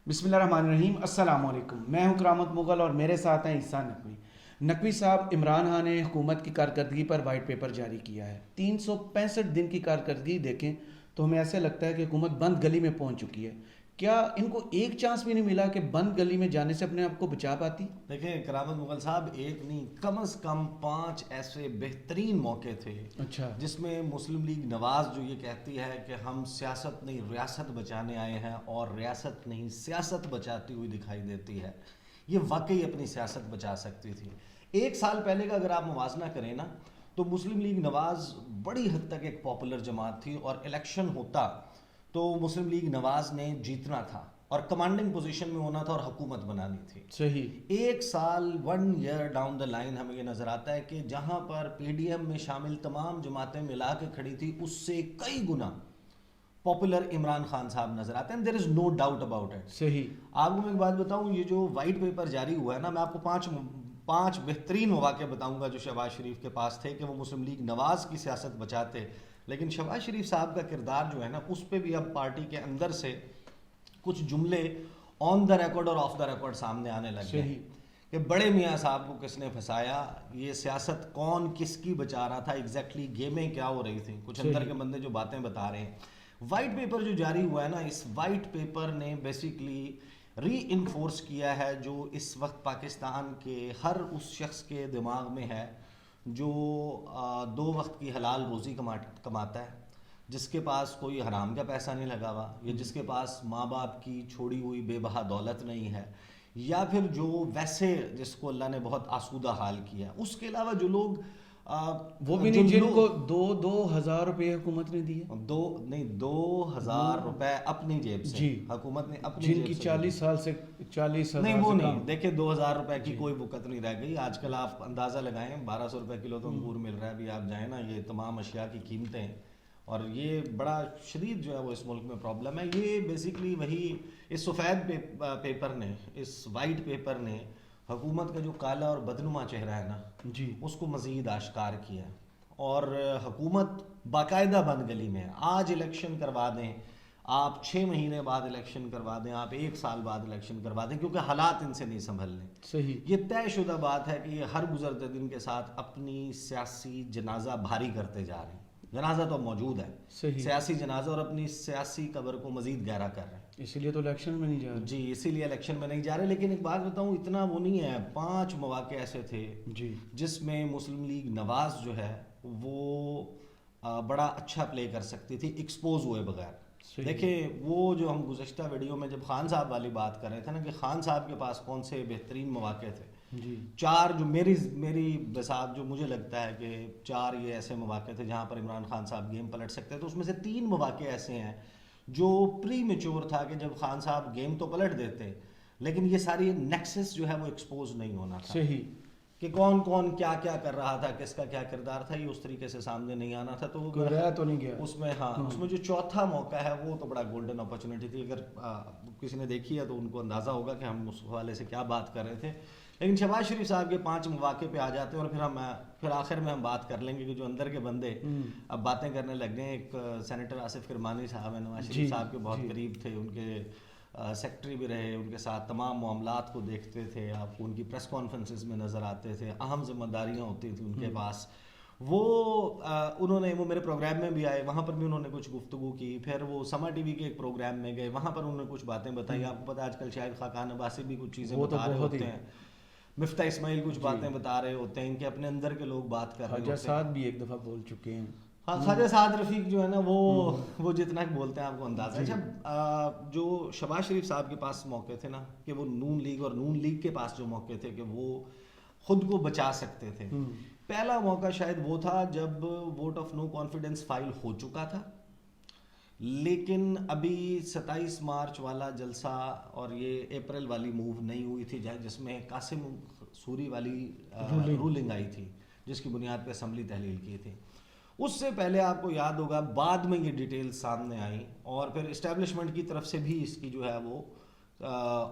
بسم اللہ الرحمن الرحیم. السلام علیکم. میں ہوں کرامت مغل اور میرے ساتھ ہیں عیسیٰ نقوی. نقوی صاحب، عمران خان نے حکومت کی کارکردگی پر وائٹ پیپر جاری کیا ہے. 365 دن کی کارکردگی دیکھیں تو ہمیں ایسے لگتا ہے کہ حکومت بند گلی میں پہنچ چکی ہے. کیا ان کو ایک چانس بھی نہیں ملا کہ بند گلی میں جانے سے اپنے آپ کو بچا پاتی؟ دیکھیں کرامت مغل صاحب، ایک نہیں کم از کم 5 ایسے بہترین موقع تھے اچھا. جس میں مسلم لیگ نواز جو یہ کہتی ہے کہ ہم سیاست نہیں ریاست بچانے آئے ہیں اور ریاست نہیں سیاست بچاتی ہوئی دکھائی دیتی ہے، یہ واقعی اپنی سیاست بچا سکتی تھی. 1 سال پہلے کا اگر آپ موازنہ کریں نا تو مسلم لیگ نواز بڑی حد تک ایک پاپولر جماعت تھی اور الیکشن ہوتا تو مسلم لیگ نواز نے جیتنا تھا اور کمانڈنگ پوزیشن میں ہونا تھا اور حکومت بنانی تھی. صحیح. 1 سال 1 ایئر ڈاؤن دا لائن ہمیں یہ نظر آتا ہے کہ جہاں پر پی ڈی ایم میں شامل تمام جماعتیں ملا کے کھڑی تھی اس سے کئی گنا پاپولر عمران خان صاحب نظر آتے ہیں. دیر از نو ڈاؤٹ اباؤٹ اٹ. صحیح. آپ کو میں ایک بات بتاؤں، یہ جو وائٹ پیپر جاری ہوا ہے نا، میں آپ کو پانچ بہترین مواقع بتاؤں گا جو شہباز شریف کے پاس تھے کہ وہ مسلم لیگ نواز کی سیاست بچاتے. لیکن شہباز شریف صاحب کا کردار جو ہے نا، اس پہ بھی اب پارٹی کے اندر سے کچھ جملے آن دا ریکارڈ اور آف دا ریکارڈ سامنے آنے لگے ہیں کہ بڑے میاں صاحب کو کس نے پھنسایا، یہ سیاست کون کس کی بچا رہا تھا، ایگزیکٹلی گیمیں کیا ہو رہی تھیں. کچھ اندر کے بندے جو باتیں بتا رہے ہیں. وائٹ پیپر جو جاری ہوا ہے نا، اس وائٹ پیپر نے بیسیکلی ری انفورس کیا ہے جو اس وقت پاکستان کے ہر اس شخص کے دماغ میں ہے جو 2 وقت کی حلال روزی کماتا ہے، جس کے پاس کوئی حرام کا پیسہ نہیں لگا ہوا، یا جس کے پاس ماں باپ کی چھوڑی ہوئی بے بہا دولت نہیں ہے، یا پھر جو ویسے جس کو اللہ نے بہت آسودہ حال کیا. اس کے علاوہ جو لوگ وہ بھی نہیں جن کو 2,000 روپے حکومت نے دیے. 2,000 روپے اپنی جیب سے جی. حکومت نے اپنی جن جیب کی سے 40 سال سے 40,000 نہیں، وہ سے نہیں. کم. دیکھیں 2,000 روپے کی کوئی وقت نہیں رہ گئی. آج کل آپ اندازہ لگائیں 1,200 روپے کلو تو انگور مل رہا ہے. ابھی آپ جائیں نا، یہ تمام اشیاء کی قیمتیں، اور یہ بڑا شدید جو ہے وہ اس ملک میں پرابلم ہے. یہ بیسیکلی وہی اس سفید پیپر نے، اس وائٹ پیپر نے حکومت کا جو کالا اور بدنما چہرہ ہے نا، جی. اس کو مزید آشکار کیا. اور حکومت باقاعدہ بند گلی میں ہے. آج الیکشن کروا دیں آپ، 6 مہینے بعد الیکشن کروا دیں آپ، 1 سال بعد الیکشن کروا دیں، کیونکہ حالات ان سے نہیں سنبھلنے. صحیح. یہ طے شدہ بات ہے کہ یہ ہر گزرتے دن کے ساتھ اپنی سیاسی جنازہ بھاری کرتے جا رہے ہیں. جنازہ تو موجود ہے، صحیح. سیاسی جنازہ، اور اپنی سیاسی قبر کو مزید گہرا کر رہے ہیں. اسی لیے تو الیکشن میں نہیں جا رہے. جی، اسی لیے الیکشن میں نہیں جا رہے. لیکن ایک بات بتاؤں، اتنا وہ نہیں ہے. 5 مواقع ایسے تھے جی. جس میں مسلم لیگ نواز جو ہے وہ بڑا اچھا پلے کر سکتی تھی ایکسپوز ہوئے بغیر. دیکھیں وہ جو ہم گزشتہ ویڈیو میں جب خان صاحب والی بات کر رہے تھے نا، کہ خان صاحب کے پاس کون سے بہترین مواقع تھے. جی. 4 جو میری بساط جو مجھے لگتا ہے کہ 4 یہ ایسے مواقع تھے جہاں پر عمران خان صاحب گیم پلٹ سکتے ہیں. تو اس میں سے 3 مواقع ایسے ہیں جو پری میچور تھا کہ جب خان صاحب گیم تو پلٹ دیتے، لیکن یہ ساری نیکسس جو ہے وہ ایکسپوز نہیں ہونا تھا. صحیح. کہ کون کون کیا کیا کر رہا تھا، کس کا کیا کردار تھا، یہ اس طریقے سے سامنے نہیں آنا تھا. تو رہا تو نہیں گیا اس میں. ہاں، اس میں جو چوتھا موقع ہے وہ تو بڑا گولڈن اپرچونیٹی تھی. اگر کسی نے دیکھی ہے تو ان کو اندازہ ہوگا کہ ہم اس حوالے سے کیا بات کر رہے تھے. لیکن شہباز شریف صاحب کے 5 مواقع پہ آ جاتے ہیں اور پھر آخر میں ہم بات کر لیں گے کہ جو اندر کے بندے اب باتیں کرنے لگ گئے. ایک سینیٹر آصف کرمانی صاحب ہیں، نواز شریف صاحب کے بہت قریب تھے، ان کے سیکٹری بھی رہے، ان کے ساتھ تمام معاملات کو دیکھتے تھے. آپ کو ان کی پریس کانفرنسز میں نظر آتے تھے، اہم ذمہ داریاں ہوتی تھیں ان کے پاس. وہ میرے پروگرام میں بھی آئے، وہاں پر بھی انہوں نے کچھ گفتگو کی. پھر وہ سما ٹی وی کے ایک پروگرام میں گئے، وہاں پر انہوں نے کچھ باتیں بتائی. آپ کو پتہ ہے آج کل شاہد خاقان عباسی بھی کچھ چیزیں بتا رہے ہوتے ہیں، مفتاح اسماعیل کچھ باتیں بتا رہے ہوتے ہیں، ان کے اپنے اندر کے لوگ بات کر رہے ہوتے ہیں. خواجہ سعد بھی ایک دفعہ بول چکے ہیں. ہاں، خواجہ سعد رفیق جو ہے نا وہ جتنا بولتے ہیں آپ کو اندازہ ہے. جب جو شہباز شریف صاحب کے پاس موقع تھے نا کہ وہ نون لیگ، اور نون لیگ کے پاس جو موقع تھے کہ وہ خود کو بچا سکتے تھے. پہلا موقع شاید وہ تھا جب vote of no confidence file ہو چکا تھا، لیکن ابھی 27 مارچ والا جلسہ اور یہ اپریل والی موو نہیں ہوئی تھی جس میں قاسم سوری والی رولنگ آئی تھی جس کی بنیاد پہ اسمبلی تحلیل کی تھی. اس سے پہلے آپ کو یاد ہوگا بعد میں یہ ڈیٹیل سامنے آئیں، اور پھر اسٹیبلشمنٹ کی طرف سے بھی اس کی جو ہے وہ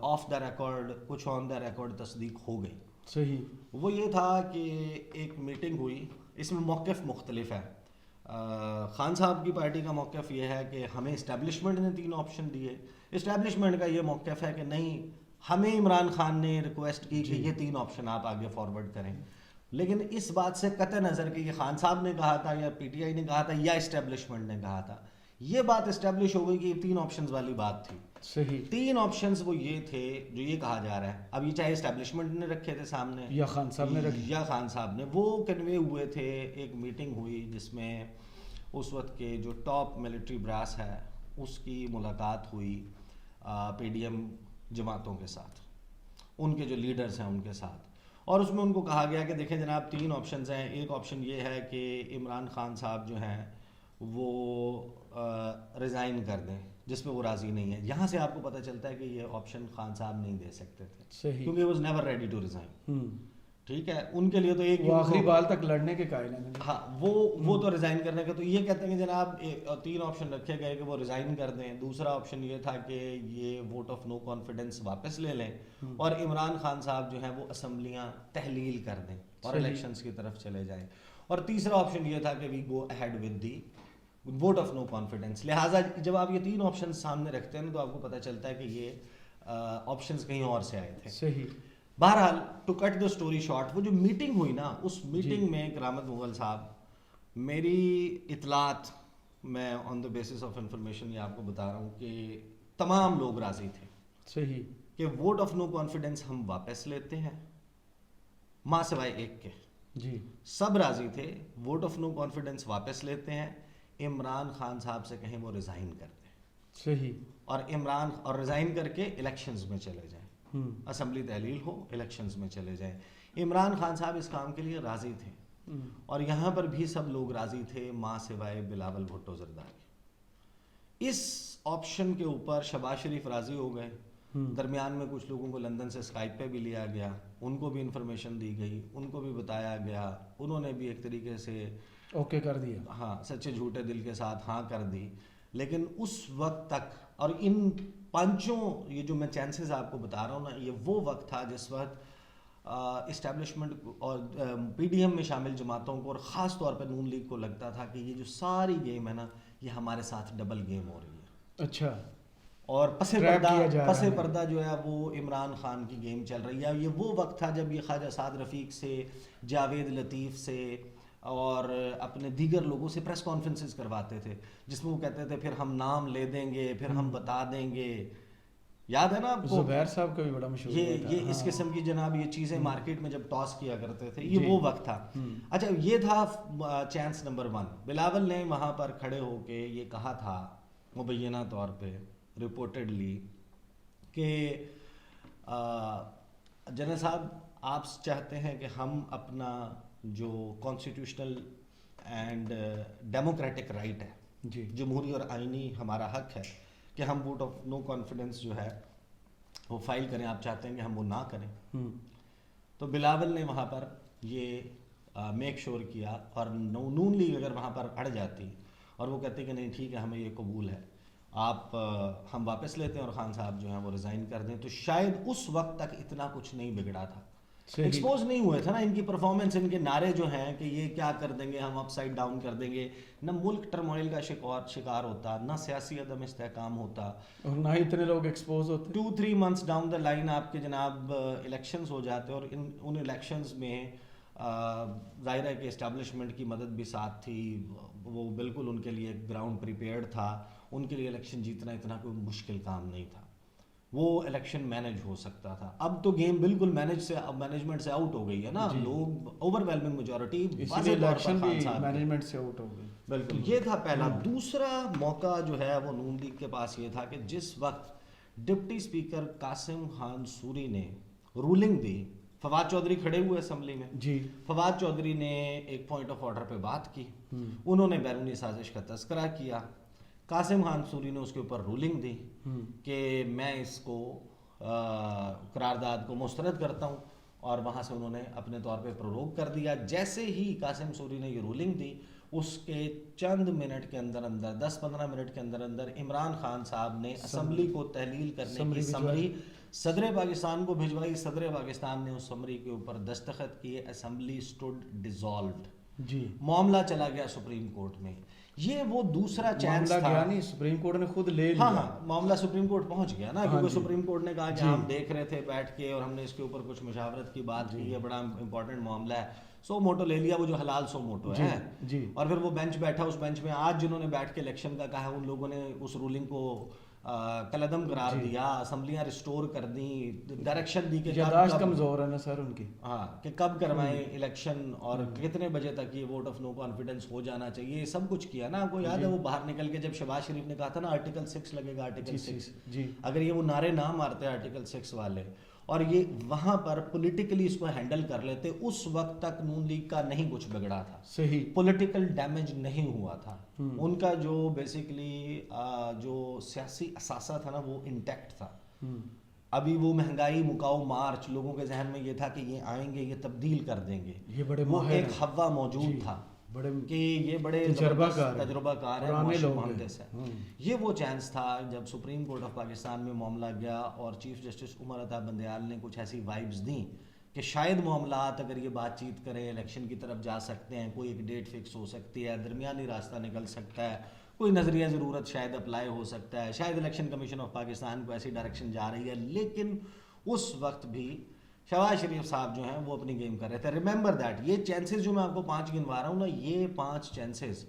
آف دا ریکارڈ کچھ آن دا ریکارڈ تصدیق ہو گئی. صحیح. وہ یہ تھا کہ ایک میٹنگ ہوئی، اس میں موقف مختلف ہے. خان صاحب کی پارٹی کا موقف یہ ہے کہ ہمیں اسٹیبلشمنٹ نے 3 آپشن دیے، اسٹیبلشمنٹ کا یہ موقف ہے کہ نہیں، ہمیں عمران خان نے ریکویسٹ کی کہ یہ 3 آپشن آپ آگے فارورڈ کریں، لیکن اس بات سے قطع نظر کہ یہ خان صاحب نے کہا تھا یا پی ٹی آئی نے کہا تھا یا اسٹیبلشمنٹ نے کہا تھا، یہ بات اسٹیبلش ہو گئی کہ یہ 3 آپشنز والی بات تھی. صحیح. 3 آپشنز وہ یہ تھے جو یہ کہا جا رہا ہے، اب یہ چاہے اسٹیبلشمنٹ نے رکھے تھے سامنے یا خان صاحب نے رکھے، یا خان صاحب نے، وہ کنوے ہوئے تھے. ایک میٹنگ ہوئی جس میں اس وقت کے جو ٹاپ ملٹری براس ہے اس کی ملاقات ہوئی پی ڈی ایم جماعتوں کے ساتھ، ان کے جو لیڈرز ہیں ان کے ساتھ، اور اس میں ان کو کہا گیا کہ دیکھیں جناب 3 آپشنز ہیں. ایک آپشن یہ ہے کہ عمران خان صاحب جو ہیں وہ ریزائن کر دیں، جس پہ وہ راضی نہیں ہے. یہاں سے آپ کو پتہ چلتا ہے کہ یہ آپشن خان صاحب نہیں دے سکتے تھے، صحیح، کیونکہ was never ready to resign. ٹھیک ہے، ان کے لیے تو ایک وہ آخری بال تک لڑنے کے قائل ہیں. ہاں، وہ تو ریزائن کرنے کا، تو یہ کہتے ہیں کہ جناب 3 آپشن رکھے گئے کہ وہ ریزائن کر دیں. دوسرا آپشن یہ تھا کہ یہ ووٹ آف نو کانفیڈنس واپس لے لیں اور عمران خان صاحب جو ہیں وہ اسمبلیاں تحلیل کر دیں اور الیکشنز کی طرف چلے جائیں. اور تیسرا آپشن یہ تھا کہ we go ahead with the vote of no confidence. لہٰذا جب آپ یہ 3 آپشن سامنے رکھتے ہیں تو آپ کو پتہ چلتا ہے کہ یہ آپشنز کہیں اور سے آئے تھے. صحیح. بہرحال to cut the story short, وہ جو میٹنگ ہوئی نا، اس میٹنگ میں کرامت مغل صاحب، میری اطلاعات، میں آن دا بیسس آف انفارمیشن یہ آپ کو بتا رہا ہوں کہ تمام لوگ راضی تھے. صحیح. کہ ووٹ آف نو کانفیڈنس ہم واپس لیتے ہیں، ماں سوائے ایک کے. جی. سب راضی تھے، ووٹ آف نو کانفیڈنس واپس لیتے ہیں، عمران خان صاحب سے کہیں وہ ریزائن کر دیں. صحیح. اور ریزائن کر کے الیکشنز میں چلے جائیں، اسمبلی تحلیل ہو، الیکشنز میں چلے جائیں. عمران خان صاحب اس کام کے لیے راضی تھے، اور یہاں پر بھی سب لوگ راضی تھے ماں سوائے بلاول بھٹو زرداری. اس آپشن کے اوپر شہباز شریف راضی ہو گئے. درمیان میں کچھ لوگوں کو لندن سے اسکائپ پہ بھی لیا گیا، ان کو بھی انفارمیشن دی گئی، ان کو بھی بتایا گیا، انہوں نے بھی ایک طریقے سے اوکے کر دیا. ہاں، سچے جھوٹے دل کے ساتھ ہاں کر دی. لیکن اس وقت تک، اور ان 5 یہ جو میں چانسز آپ کو بتا رہا ہوں نا، یہ وہ وقت تھا جس وقت اسٹیبلشمنٹ اور پی ڈی ایم میں شامل جماعتوں کو، اور خاص طور پہ نون لیگ کو لگتا تھا کہ یہ جو ساری گیم ہے نا، یہ ہمارے ساتھ ڈبل گیم ہو رہی ہے. اچھا. اور پس پردہ جو ہے وہ عمران خان کی گیم چل رہی ہے. یہ وہ وقت تھا جب یہ خواجہ سعد رفیق سے، جاوید لطیف سے اور اپنے دیگر لوگوں سے پریس کانفرنسز کرواتے تھے، جس میں وہ کہتے تھے پھر ہم نام لے دیں گے، پھر ہم بتا دیں گے. یاد ہے نا آپ کو؟ زبیر صاحب کا بھی بڑا مشہور یہ اس قسم کی جناب یہ چیزیں مارکیٹ میں جب ٹاس کیا کرتے تھے، یہ وہ وقت تھا. اچھا، یہ تھا چانس نمبر 1. بلاول نے وہاں پر کھڑے ہو کے یہ کہا تھا مبینہ طور پہ، رپورٹڈلی، کہ جنرل صاحب آپ چاہتے ہیں کہ ہم اپنا جو کانسٹیٹیوشنل اینڈ ڈیموکریٹک رائٹ ہے، جی، جمہوری اور آئینی ہمارا حق ہے کہ ہم ووٹ آف نو کانفیڈنس جو ہے وہ فائل کریں، آپ چاہتے ہیں کہ ہم وہ نہ کریں. تو بلاول نے وہاں پر یہ میک شور کیا، اور نون لیگ اگر وہاں پر اڑ جاتی اور وہ کہتے کہ نہیں ٹھیک ہے ہمیں یہ قبول ہے، آپ ہم واپس لیتے ہیں اور خان صاحب جو ہیں وہ ریزائن کر دیں، تو شاید اس وقت تک اتنا کچھ نہیں بگڑا تھا. ایکسپوز نہیں ہوئے تھا نا ان کی پرفارمنس، ان کے نعرے جو ہیں کہ یہ کیا کر دیں گے، ہم اپ سائڈ ڈاؤن کر دیں گے. نہ ملک ٹرموائل کا شکار ہوتا، نہ سیاسی عدم استحکام ہوتا، اور نہ اتنے لوگ ایکسپوز ہوتے. 2-3 months ڈاؤن دا لائن آپ کے جناب الیکشنز ہو جاتے، اور ان الیکشنز میں ظاہر ہے کہ اسٹیبلشمنٹ کی مدد بھی ساتھ تھی، وہ بالکل ان کے لیے گراؤنڈ پریپیئرڈ تھا. ان کے لیے الیکشن جیتنا اتنا کوئی مشکل کام نہیں تھا، وہ الیکشن مینج ہو سکتا تھا. اب تو گیم بالکل مینجمنٹ سے آؤٹ ہو گئی ہے نا، لوگ اوور ویلمنگ میجورٹی الیکشن بھی مینجمنٹ سے آؤٹ ہو گئی. بالکل، یہ تھا پہلا. دوسرا موقع جو ہے وہ نون لیگ کے پاس یہ تھا کہ جس وقت deputy speaker Qasim Khan sorry نے رولنگ دی، فواد چودھری کھڑے ہوئے اسمبلی میں. جی. فواد چودھری نے ایک پوائنٹ آف آرڈر پہ بات کی، انہوں نے بیرونی سازش کا تذکرہ کیا. قاسم خان سوری نے اس کے اوپر رولنگ دی کہ میں اس کو قرارداد کو مسترد کرتا ہوں، اور وہاں سے انہوں نے اپنے طور پہ پروروگ کر دیا. جیسے ہی قاسم سوری نے یہ رولنگ دی، اس کے چند منٹ کے اندر 10-15 منٹ کے اندر عمران خان صاحب نے اسمبلی کو تحلیل کرنے کی سمری صدر پاکستان کو بھجوائی. صدر پاکستان نے اس سمری کے اوپر دستخط کیے. Assembly stood dissolved. جی. معاملہ چلا گیا سپریم کورٹ میں. یہ وہ دوسرا چانس معاملہ تھا. گیا نہیں, سپریم کورٹ نے خود لے لیا. ہاں معاملہ سپریم کورٹ پہنچ گیا نا, کیونکہ سپریم کورٹ نے کہا کہ ہم دیکھ رہے تھے بیٹھ کے اور ہم نے اس کے اوپر کچھ مشاورت کی بات کی ہے, بڑا امپورٹنٹ معاملہ ہے, سو موٹو لے لیا, وہ جو حلال سو موٹو ہے. اور پھر وہ بینچ بیٹھا, اس بینچ میں آج جنہوں نے بیٹھ کے الیکشن کا کہا ہے ان لوگوں نے اس رولنگ کو کلعدم قرار دیا, اسمبلیاں ریسٹور کر دیں, ڈائریکشن دی کہ یاداشت کمزور ہے نا سر ان کی, ہاں کہ کب کروائیں الیکشن اور کتنے بجے تک یہ ووٹ آف نو کانفیڈنس ہو جانا چاہیے, یہ سب کچھ کیا نا. آپ کو یاد ہے وہ باہر نکل کے جب شہباز شریف نے کہا تھا نا آرٹیکل 6 لگے گا, آرٹیکل 6, اگر یہ وہ نعرے نہ مارتے آرٹیکل 6 والے اور یہ وہاں پر پولیٹیکلی اس کو ہینڈل کر لیتے, اس وقت تک نون لیگ کا نہیں کچھ بگڑا تھا, صحیح پولیٹیکل ڈیمیج نہیں ہوا تھا. ان کا جو بیسیکلی جو سیاسی اثاثہ تھا نا وہ انٹیکٹ تھا. ابھی وہ مہنگائی مکاؤ مارچ لوگوں کے ذہن میں یہ تھا کہ یہ آئیں گے, یہ تبدیل کر دیں گے, یہ بڑے وہ ایک ہوا موجود تھا کہ یہ بڑے تجربہ کار ہیں, معاملے سے. یہ وہ چانس تھا جب سپریم کورٹ آف پاکستان میں معاملہ گیا اور چیف جسٹس عمر عطا بندیال نے کچھ ایسی وائبز دیں کہ شاید معاملات اگر یہ بات چیت کریں الیکشن کی طرف جا سکتے ہیں, کوئی ایک ڈیٹ فکس ہو سکتی ہے, درمیانی راستہ نکل سکتا ہے, کوئی نظریہ ضرورت شاید اپلائی ہو سکتا ہے, شاید الیکشن کمیشن آف پاکستان کو ایسی ڈائریکشن جا رہی ہے. لیکن اس وقت بھی شہباز شریف صاحب جو ہیں وہ اپنی گیم کر رہے تھے. ریممبر دیٹ, یہ چانسز جو میں آپ کو 5 گنوا رہا ہوں نا, یہ 5 چانسز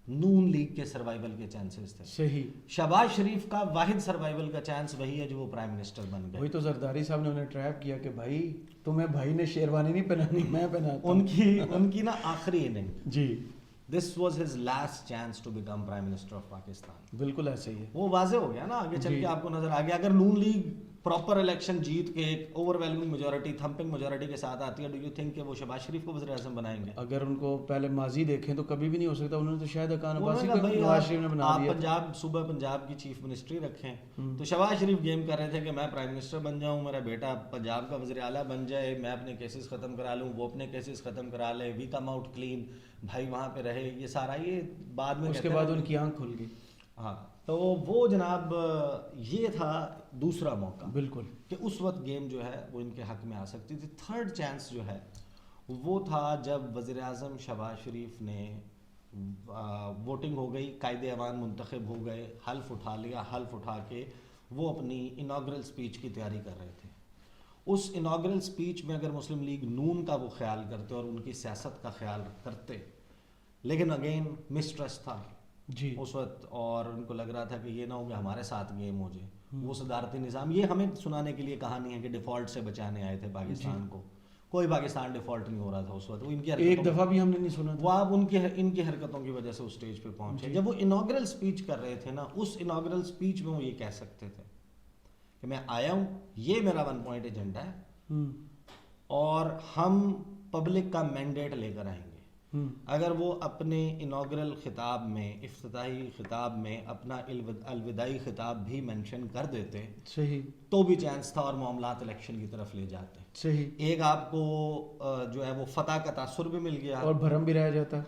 نون لیگ کے سروائیول کے چانسز تھے. صحیح. شہباز شریف کا واحد سروائیول کا چانس وہی ہے جو وہ پرائم منسٹر بن گئے. وہی تو زرداری صاحب نے انہیں ٹریپ کیا کہ بھائی تمہیں بھائی نے شیروانی نہیں پہنانی, میں پہناتا ہوں. ان کی نا آخری اننگ, جی, this was his last chance to become prime minister of Pakistan. بالکل ایسے ہی ہے. وہ واضح ہو گیا نا, آگے چل کے آپ کو نظر آ گیا. اگر نون لیگ پراپر الیکشن جیت کے ایک over whelming majority, thumping majority کے ساتھ آتی ہے, ڈو یو تھنک کہ وہ شہباز شریف کو وزیر اعظم بنائیں گے؟ اگر ان کو پہلے ماضی دیکھیں تو کبھی بھی نہیں ہو سکتا. انہوں نے تو شاید اکان عباسی کو نواز شریف نے بنا دیا. آپ پنجاب صوبہ پنجاب کی چیف منسٹری رکھیں تو شہباز شریف گیم کر رہے تھے کہ میں پرائم منسٹر بن جاؤں, میرا بیٹا پنجاب کا وزیر اعلیٰ بن جائے, میں اپنے کیسز ختم کرا لوں, وہ اپنے کیسز ختم کرا لے, وی کم آؤٹ کلین, بھائی وہاں پہ رہے. یہ سارا یہ بعد میں اس کے بعد ان کی آنکھ کھل گئی. ہاں, تو وہ جناب یہ تھا دوسرا موقع بالکل کہ اس وقت گیم جو ہے وہ ان کے حق میں آ سکتی تھی. تھرڈ چانس جو ہے وہ تھا جب وزیر اعظم شہباز شریف نے ووٹنگ ہو گئی, قائد ایوان منتخب ہو گئے, حلف اٹھا لیا, حلف اٹھا کے وہ اپنی اناگرل سپیچ کی تیاری کر رہے تھے. اس اناگرل سپیچ میں اگر مسلم لیگ نون کا وہ خیال کرتے اور ان کی سیاست کا خیال کرتے, لیکن اگین مسٹرسٹ تھا جی اس وقت, اور ان کو لگ رہا تھا کہ یہ نہ ہو کہ ہمارے ساتھ گیم ہو جائے. وہ صدارتی نظام, یہ ہمیں سنانے کے لیے کہانی ہے کہ ڈیفالٹ سے بچانے آئے تھے پاکستان کو. کوئی پاکستان ڈیفالٹ نہیں ہو رہا تھا اس وقت. وہ ان کی ایک دفعہ بھی ہم نے نہیں سنا, وہ آپ ان کی حرکتوں کی وجہ سے اس سٹیج پہ پہنچے. جب وہ اناگرل سپیچ کر رہے تھے نا, اس اناگرل سپیچ میں وہ یہ کہہ سکتے تھے کہ میں آیا ہوں, یہ میرا 1 پوائنٹ ایجنڈا ہے اور ہم پبلک کا مینڈیٹ لے کر آئیں گے. اگر وہ اپنے اناگرل خطاب میں, افتتاحی خطاب میں اپنا الوداعی خطاب بھی مینشن کر دیتے صحیح, تو بھی چانس تھا اور معاملات الیکشن کی طرف لے جاتے. صحیح. ایک آپ کو جو ہے وہ فتح کا تاثر بھی مل گیا اور بھرم بھی رہ جاتا.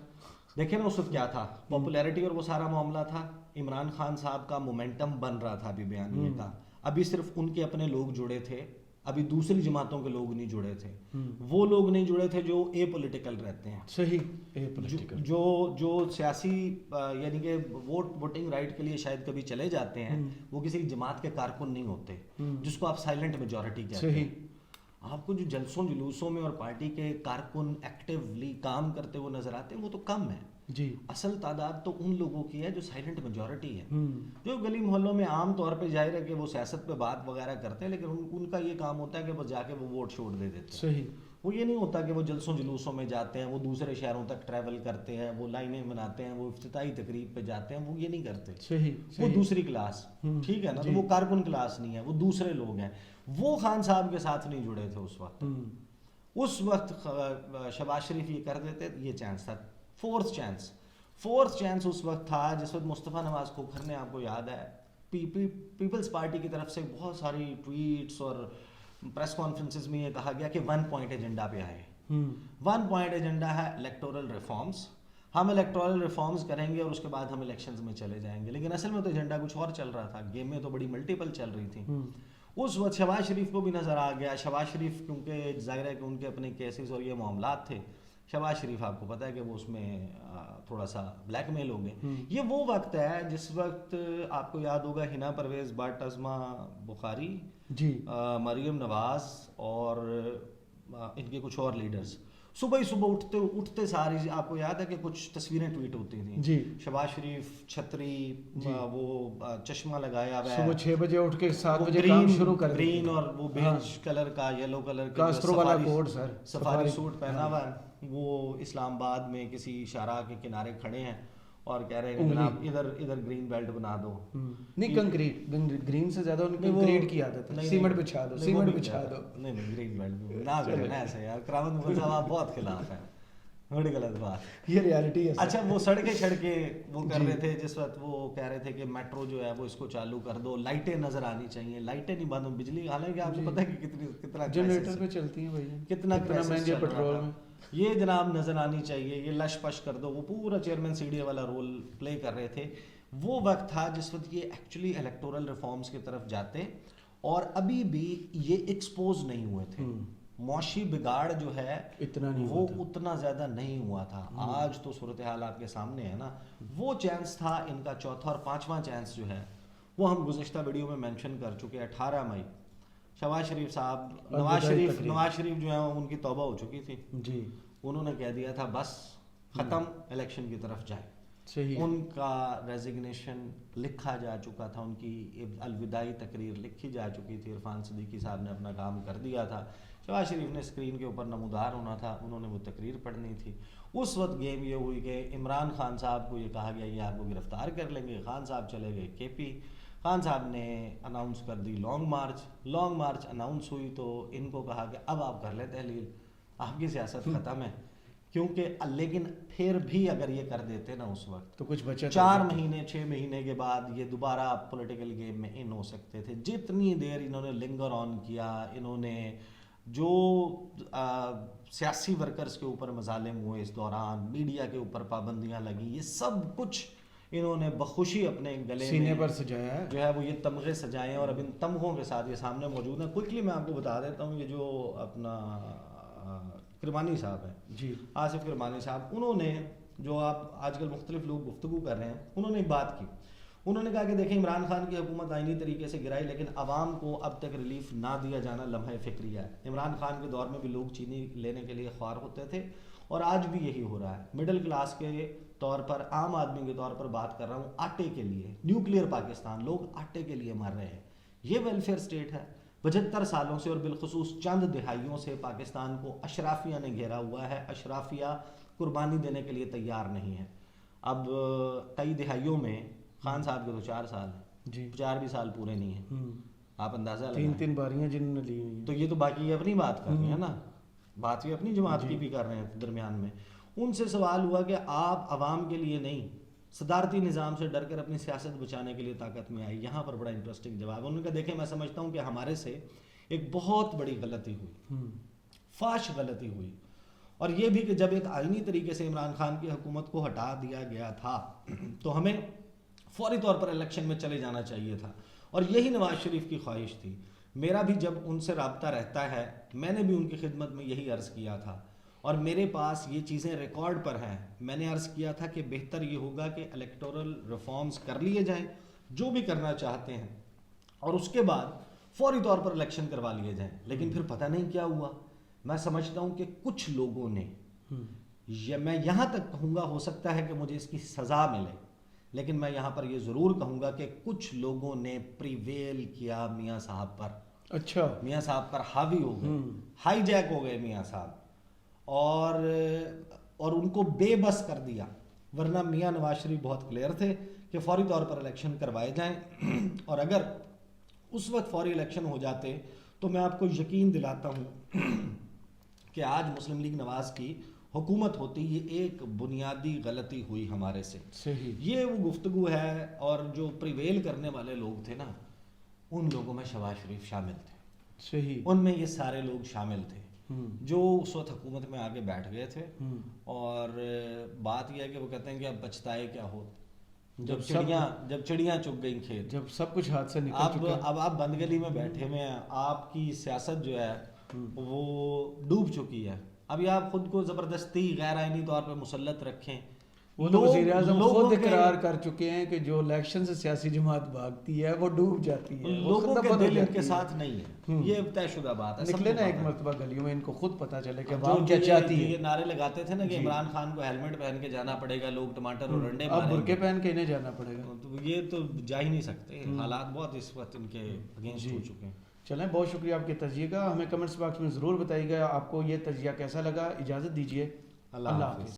دیکھیں نا اس وقت کیا تھا, پاپولیرٹی اور وہ سارا معاملہ تھا. عمران خان صاحب کا مومنٹم بن رہا تھا ابھی بیانیے کا, ابھی صرف ان کے اپنے لوگ جڑے تھے, ابھی دوسری جماعتوں کے لوگ نہیں جڑے تھے. وہ لوگ نہیں جڑے تھے جو اے پولیٹیکل رہتے ہیں. صحیح, اے پولیٹیکل, جو سیاسی یعنی کہ ووٹنگ رائٹ کے لیے شاید کبھی چلے جاتے ہیں, وہ کسی جماعت کے کارکن نہیں ہوتے, جس کو آپ سائلنٹ میجورٹی کہتے ہیں. آپ کو جو جلسوں جلوسوں میں اور پارٹی کے کارکن ایکٹیولی کام کرتے ہوئے نظر آتے ہیں وہ تو کم ہے. جی, اصل تعداد تو ان لوگوں کی ہے جو سائلنٹ میجورٹی ہے, جو گلی محلوں میں عام طور پہ ظاہر ہے کہ وہ سیاست پہ بات وغیرہ کرتے ہیں, لیکن ان کا یہ کام ہوتا ہے کہ بس جا کے وہ ووٹ چھوڑ دے دیتے ہیں. صحیح. وہ یہ نہیں ہوتا کہ وہ جلسوں جلوسوں میں جاتے ہیں, وہ دوسرے شہروں تک ٹریول کرتے ہیں, وہ لائنیں بناتے ہیں, وہ افتتاحی تقریب پہ جاتے ہیں, وہ یہ نہیں کرتے. صحیح. وہ دوسری کلاس, ٹھیک ہے نا, تو وہ کارکن کلاس نہیں ہے, وہ دوسرے لوگ ہیں. وہ خان صاحب کے ساتھ نہیں جڑے تھے اس وقت. اس وقت شہباز شریف یہ کر دیتے, یہ چانس تھا. فورتھ چانس اس وقت تھا جس وقت مصطفیٰ نواز کھوکھر نے, آپ کو یاد ہے, پیپلز پارٹی کی طرف سے بہت ساری ٹویٹس اور پریس کانفرنسز میں یہ کہا گیا کہ 1 پوائنٹ ایجنڈا پہ آئے. 1 پوائنٹ ایجنڈا ہے الیکٹورل ریفارمز, ہم الیکٹورل ریفارمز کریں گے اور اس کے بعد ہم الیکشنز میں چلے جائیں گے. لیکن اصل میں تو ایجنڈا کچھ اور چل رہا تھا, گیم میں تو بڑی ملٹیپل چل رہی تھی. اس وقت شہباز شریف کو بھی نظر آ گیا. شہباز شریف کیونکہ ظاہر ہے کہ ان کے اپنے کیسز اور یہ معاملات تھے, شہباز شریف آپ کو پتہ ہے کہ وہ اس میں تھوڑا سا بلیک میل ہو گئے. یہ وہ وقت ہے جس وقت آپ کو یاد ہوگا حنا پرویز بٹ، ازما بخاری، جی، مریم نواز اور ان کے کچھ اور لیڈرز صبح ہی صبح اٹھتے ساری آپ کو یاد ہے کہ کچھ تصویریں ٹویٹ ہوتی تھیں. جی، شہباز شریف چھتری، وہ چشمہ لگایا ہوا ہے، صبح 6 بجے اٹھ کے 7 بجے گرین کام شروع کر گرین اور وہ بیج کلر کا، یلو کلر کا کاسٹرو والا کوٹ سر، سفاری سوٹ پہنا ہوا ہے. وہ اسلام آباد میں کسی شاہراہ کے کنارے کھڑے ہیں اور کہہ رہے ہیں جناب ادھر گرین بیلٹ بنا دو. نہیں، کنکریٹ، گرین سے زیادہ ان کنکریٹ کی عادت ہے، سیمنٹ بچھا دو، سیمنٹ بچھا دو. نہیں گرین بیلٹ نہ کریں نا ایسے یار، کرامت مغل صاحب آپ بہت خلاف ہیں، بڑی غلط بات. یہ ریالٹی ہے. اچھا وہ سڑکیں وہ کر رہے تھے جس وقت وہ کہہ رہے تھے کہ میٹرو جو ہے وہ اس کو چالو کر دو، لائٹیں نظر آنی چاہیے، لائٹیں نہیں بند ہو، بجلی، حالانکہ آپ کو پتہ ہے کہ کتنا جنریٹر پہ چلتی ہیں بھائی، کتنا مہنگے پیٹرول میں. یہ جناب نظر آنی چاہیے، یہ لش پش کر دو. وہ پورا چیئرمین سی ڈی اے والا رول پلے کر رہے تھے. وہ وقت تھا جس وقت یہ ایکچولی الیکٹورل ریفارمز کی طرف جاتے اور ابھی بھی یہ ایکسپوز نہیں ہوئے تھے. معاشی بگاڑ جو ہے وہ اتنا زیادہ نہیں ہوا تھا. آج تو صورتحال آپ کے سامنے ہے نا. وہ چانس تھا ان کا چوتھا اور پانچواں چانس جو ہے وہ ہم گزشتہ ویڈیو میں مینشن کر چکے. 18 مئی شہباز شریف صاحب، نواز شریف جو ہیں ان کی توبہ ہو چکی تھی جی، انہوں نے کہہ دیا تھا بس ختم، الیکشن کی طرف جائے. ان کا ریزگنیشن لکھا جا چکا تھا، ان کی الوداعی تقریر لکھی جا چکی تھی. عرفان صدیقی صاحب نے اپنا کام کر دیا تھا. شہباز شریف نے اسکرین کے اوپر نمودار ہونا تھا، انہوں نے وہ تقریر پڑھنی تھی. اس وقت گیم یہ ہوئی کہ عمران خان صاحب کو یہ کہا گیا یہ آپ کو گرفتار کر لیں گے. خان صاحب چلے گئے کے پی. خان صاحب نے اناؤنس کر دی لانگ مارچ اناؤنس ہوئی تو ان کو کہا کہ اب آپ کر لیں تحلیل، آپ کی سیاست ختم ہے. کیونکہ لیکن پھر بھی اگر یہ کر دیتے نا اس وقت تو کچھ بچا 4 مہینے 6 مہینے کے بعد یہ دوبارہ پولیٹیکل گیم میں ان ہو سکتے تھے. جتنی دیر انہوں نے لنگر آن کیا، انہوں نے جو سیاسی ورکرز کے اوپر مظالم ہوئے اس دوران، میڈیا کے اوپر پابندیاں لگی، یہ سب کچھ انہوں نے بخوشی اپنے گلے سینے پر سجایا ہے، جو ہے وہ یہ تمغے سجائے ہیں. اور اب ان تمغوں کے ساتھ یہ سامنے موجود ہیں. کوئکلی میں آپ کو بتا دیتا ہوں، یہ جو اپنا کرمانی صاحب ہیں، جی، آصف کرمانی صاحب، انہوں نے جو آپ آج کل مختلف لوگ گفتگو کر رہے ہیں، انہوں نے ایک بات کی. انہوں نے کہا کہ دیکھیں عمران خان کی حکومت آئینی طریقے سے گرائی لیکن عوام کو اب تک ریلیف نہ دیا جانا لمحہ فکریہ ہے. عمران خان کے دور میں بھی لوگ چینی لینے کے لیے خوار ہوتے تھے اور آج بھی یہی ہو رہا ہے. مڈل کلاس کے طور پر، عام آدمی کے طور پر بات کر رہا ہوں، آٹے کے لیے نیوکلیئر پاکستان، لوگ آٹے کے لیے مر رہے ہیں. یہ ویلفیئر سٹیٹ ہے. 75 سالوں سے اور بالخصوص چند دہائیوں سے پاکستان کو اشرافیہ نے گھیرا ہوا ہے. اشرافیہ قربانی دینے کے لیے تیار نہیں ہے. اب کئی دہائیوں میں خان صاحب کے تو 4 سال ہیں، جی، 4 بھی سال پورے نہیں ہیں. آپ اندازہ لگائیں، 3 باریاں جنہوں نے لی ہوئی. تو یہ تو باقی اپنی بات کر رہے ہیں نا، بات بھی اپنی جماعت کی بھی کر رہے ہیں درمیان میں. ان سے سوال ہوا کہ آپ عوام کے لیے نہیں، صدارتی نظام سے ڈر کر اپنی سیاست بچانے کے لیے طاقت میں آئی. یہاں پر بڑا انٹرسٹنگ جواب. انہوں نے کہا دیکھیں میں سمجھتا ہوں کہ ہمارے سے ایک بہت بڑی غلطی ہوئی، فاش غلطی ہوئی، اور یہ بھی کہ جب ایک آئینی طریقے سے عمران خان کی حکومت کو ہٹا دیا گیا تھا تو ہمیں فوری طور پر الیکشن میں چلے جانا چاہیے تھا. اور یہی نواز شریف کی خواہش تھی. میرا بھی جب ان سے رابطہ رہتا ہے، میں نے بھی ان کی خدمت میں یہی عرض کیا تھا اور میرے پاس یہ چیزیں ریکارڈ پر ہیں. میں نے عرض کیا تھا کہ بہتر یہ ہوگا کہ الیکٹورل ریفارمز کر لیے جائیں جو بھی کرنا چاہتے ہیں اور اس کے بعد فوری طور پر الیکشن کروا لیے جائیں. لیکن پھر پتہ نہیں کیا ہوا. میں سمجھتا ہوں کہ کچھ لوگوں نے، میں یہاں تک کہوں گا، ہو سکتا ہے کہ مجھے اس کی سزا ملے، لیکن میں یہاں پر یہ ضرور کہوں گا کہ کچھ لوگوں نے پریویل کیا میاں صاحب پر. اچھا، میاں صاحب پر حاوی ہو گئے، ہائی جیک ہو گئے میاں صاحب، اور ان کو بے بس کر دیا. ورنہ میاں نواز شریف بہت کلیئر تھے کہ فوری طور پر الیکشن کروائے جائیں، اور اگر اس وقت فوری الیکشن ہو جاتے تو میں آپ کو یقین دلاتا ہوں کہ آج مسلم لیگ نواز کی حکومت ہوتی. یہ ایک بنیادی غلطی ہوئی ہمارے سے. صحیح. یہ وہ گفتگو ہے. اور جو پریویل کرنے والے لوگ تھے نا، ان لوگوں میں شہباز شریف شامل تھے. صحیح. ان میں یہ سارے لوگ شامل تھے جو اس وقت حکومت میں آگے بیٹھ گئے تھے. اور بات یہ ہے کہ وہ کہتے ہیں کہ اب بچتائے کیا ہو، جب چڑیاں چگ گئیں کھیت، جب سب کچھ ہاتھ سے نکل چکا. اب آپ بند گلی میں بیٹھے ہوئے ہیں، آپ کی سیاست جو ہے وہ ڈوب چکی ہے. ابھی آپ خود کو زبردستی غیر آئینی طور پہ مسلط رکھیں. وہ تو وزیر اعظم لوگوں خود کے- اقرار کر چکے ہیں کہ جو الیکشن سے سیاسی جماعت بھاگتی ہے وہ ڈوب جاتی ہے, وہ لوگوں ختم کے ہو دل ان جاتی کے ہے. ساتھ نہیں ہے, یہ طے شدہ بات ہے. سب نکلے کو نا ایک پتہ ہے. مرتبہ گلیوں میں, ان کو خود پتا چلے کہ جو عوام کیا چاہتی یہ ہے. نعرے لگاتے تھے نا کہ جی. عمران خان کو ہیلمٹ پہن کے جانا پڑے گا, لوگ ٹماٹر اور انڈے اب ماریں برقعے گے, پہن کے انہیں جانا پڑے گا. تو یہ تو جا ہی نہیں سکتے. حالات بہت اس وقت ان کے اگینسٹ جی. ہو چکے ہیں. چلیں, بہت شکریہ آپ کے تجزیے کا. ہمیں کمنٹس باکس میں ضرور بتائیے گا آپ کو یہ تجزیہ کیسا لگا. اجازت دیجیے, اللہ حافظ.